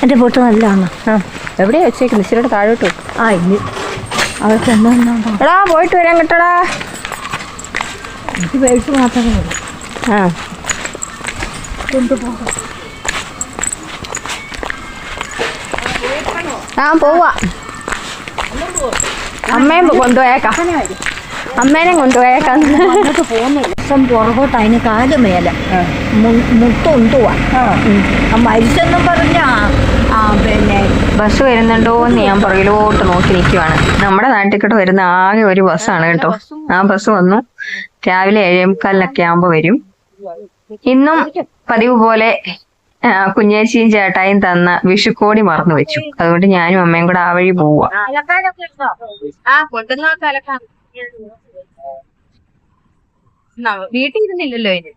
എൻ്റെ ഫോട്ടോ നല്ലതാണ്. ആ എവിടെയാ വെച്ചേക്കുന്നത്? ഇച്ചിരി താഴോട്ട്. ആ ഇല്ല അവർക്ക് എന്താ എടാ പോയിട്ട് വരാൻ കേട്ടോടാ. എനിക്ക് പേഴ്സ് മാത്രമേ ഉള്ളൂ. ആ കൊണ്ടുപോകാം. ആ പോവാ. അമ്മയും കൊണ്ടുപോയേക്കാം. അമ്മേനെ കൊണ്ടുപോയേക്കാം. അങ്ങോട്ട് പോകുന്നില്ല. ദിവസം പുറകോട്ട് അതിന് കാല് മേലെ മുട്ടുണ്ടുവാ. മരിച്ചെന്നും പറഞ്ഞ പിന്നെ ബസ് വരുന്നുണ്ടോ എന്ന് ഞാൻ പുറകിലോട്ട് നോക്കി നിൽക്കുവാണ്. നമ്മുടെ നാട്ടിൽ വരുന്ന ആകെ ഒരു ബസ്സാണ് കേട്ടോ. ആ ബസ് വന്നു. രാവിലെ 7:45 ആകുമ്പോൾ വരും. ഇന്നും പതിവ് പോലെ കുഞ്ഞേച്ചിയും ചേട്ടായും തന്ന വിഷുക്കോടി മറന്നു വെച്ചു. അതുകൊണ്ട് ഞാനും അമ്മയും കൂടെ ആ വഴി പോവാ. വീട്ടിൽ ഇരുന്നില്ലല്ലോ ഇതിന്.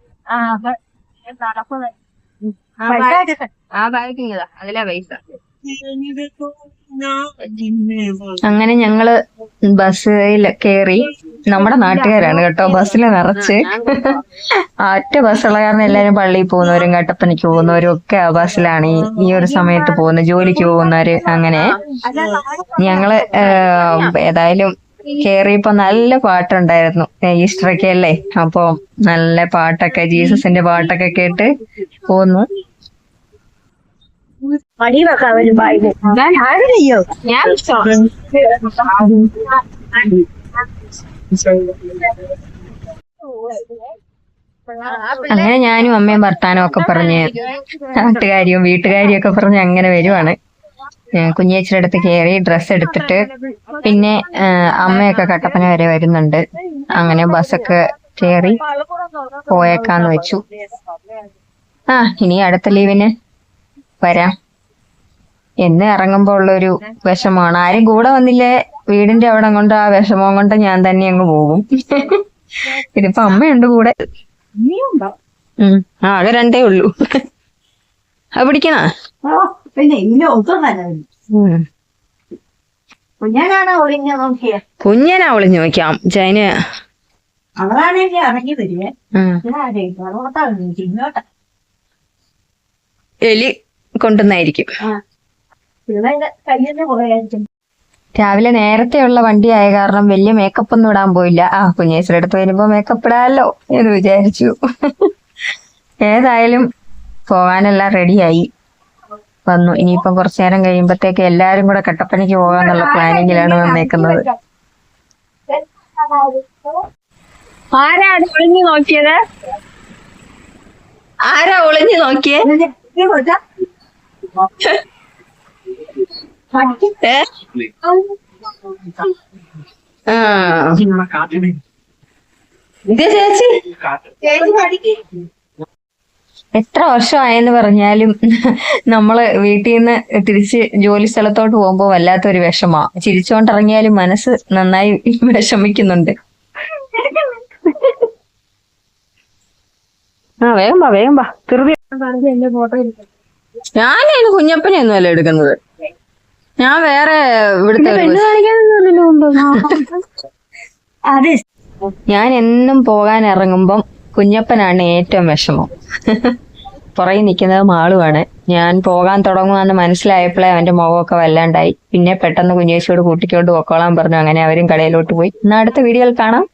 അതിലാ പൈസ. അങ്ങനെ ഞങ്ങള് ബസ്സിൽ കേറി. നമ്മുടെ നാട്ടുകാരാണ് കേട്ടോ ബസ്സിൽ നിറച്ച്. ഒറ്റ ബസ്സുള്ള കാരണം എല്ലാരും പള്ളിയിൽ പോകുന്നവരും കട്ടപ്പനയ്ക്ക് പോകുന്നവരും ഒക്കെ ആ ബസ്സിലാണ് ഈ ഒരു സമയത്ത് പോകുന്നത്. ജോലിക്ക് പോകുന്നവര്. അങ്ങനെ ഞങ്ങള് ഏതായാലും കേറിയപ്പോ നല്ല പാട്ടുണ്ടായിരുന്നു. ഈസ്റ്ററൊക്കെ അല്ലേ, അപ്പൊ നല്ല പാട്ടൊക്കെ, ജീസസിന്റെ പാട്ടൊക്കെ കേട്ട് പോന്നു. അങ്ങനെ ഞാനും അമ്മയും വർത്താനം ഒക്കെ പറഞ്ഞ് നാട്ടുകാരിയും വീട്ടുകാരിയും ഒക്കെ പറഞ്ഞ് അങ്ങനെ വരുവാണ്. കുഞ്ഞേച്ചിയുടെ അടുത്ത് കയറി ഡ്രസ്സ് എടുത്തിട്ട് പിന്നെ അമ്മയൊക്കെ കട്ടപ്പന വരെ വരുന്നുണ്ട്. അങ്ങനെ ബസ്സൊക്കെ കയറി പോയേക്കാന്ന് വെച്ചു. ഇനി അടുത്ത ലീവിന് വരാം എന്ന് ഇറങ്ങുമ്പോ ഉള്ളൊരു വിഷമമാണ്. ആരും കൂടെ വന്നില്ലേ വീടിന്റെ അവിടെ കൊണ്ട് ആ വിഷമം കൊണ്ട് ഞാൻ തന്നെ അങ്ങ് പോകും. ഇതിപ്പോ അമ്മയുണ്ട് കൂടെ. ആകെ 2 ഉള്ളൂ. അത് പിടിക്കണ കുഞ്ഞനാ ഒളിഞ്ഞു നോക്കാം. ചൈന എലി കൊണ്ടുവന്നായിരിക്കും. രാവിലെ നേരത്തെ ഉള്ള വണ്ടി ആയ കാരണം വലിയ മേക്കപ്പ് ഒന്നും ഇടാൻ പോയില്ല. കുഞ്ഞേശ്വരുടെ അടുത്ത് വരുമ്പോ മേക്കപ്പ് ഇടാമല്ലോ എന്ന് വിചാരിച്ചു. ഏതായാലും പോകാനെല്ലാം റെഡിയായി വന്നു. ഇനിയിപ്പം കുറച്ചു നേരം കഴിയുമ്പോഴത്തേക്ക് എല്ലാരും കൂടെ കട്ടപ്പനയ്ക്ക് പോകാന്നുള്ള പ്ലാനിങ്ങിലാണ് വന്നേക്കുന്നത്. ആരാ ഒളിഞ്ഞു നോക്കിയത്? ആരാ ഒളിഞ്ഞു നോക്കിയേ? ചേച്ചി എത്ര വർഷമായെന്ന് പറഞ്ഞാലും നമ്മള് വീട്ടിൽ നിന്ന് തിരിച്ച് ജോലി സ്ഥലത്തോട്ട് പോകുമ്പോ വല്ലാത്തൊരു വിഷമാ. ചിരിച്ചോണ്ടിറങ്ങിയാലും മനസ്സ് നന്നായി വിഷമിക്കുന്നുണ്ട്. വേഗം വാ വേഗം വാ. തിരുതി ഞാനതിന് കുഞ്ഞപ്പനെയൊന്നും അല്ല എടുക്കുന്നത്. ഞാൻ വേറെ ഇവിടുത്തെ ഞാൻ എന്നും പോകാൻ ഇറങ്ങുമ്പം കുഞ്ഞപ്പനാണ് ഏറ്റവും വിഷമം. പുറകെ നിൽക്കുന്നത് മാളുവാണ്. ഞാൻ പോകാൻ തുടങ്ങുമെന്ന് മനസ്സിലായപ്പോഴേ അവന്റെ മുഖമൊക്കെ വല്ലാണ്ടായി. പിന്നെ പെട്ടെന്ന് കുഞ്ഞേച്ചിയോട് കൂട്ടിക്കൊണ്ട് പൊക്കോളാൻ പറഞ്ഞു. അങ്ങനെ അവരും കടയിലോട്ട് പോയി. അടുത്ത വീഡിയോയിൽ കാണാം.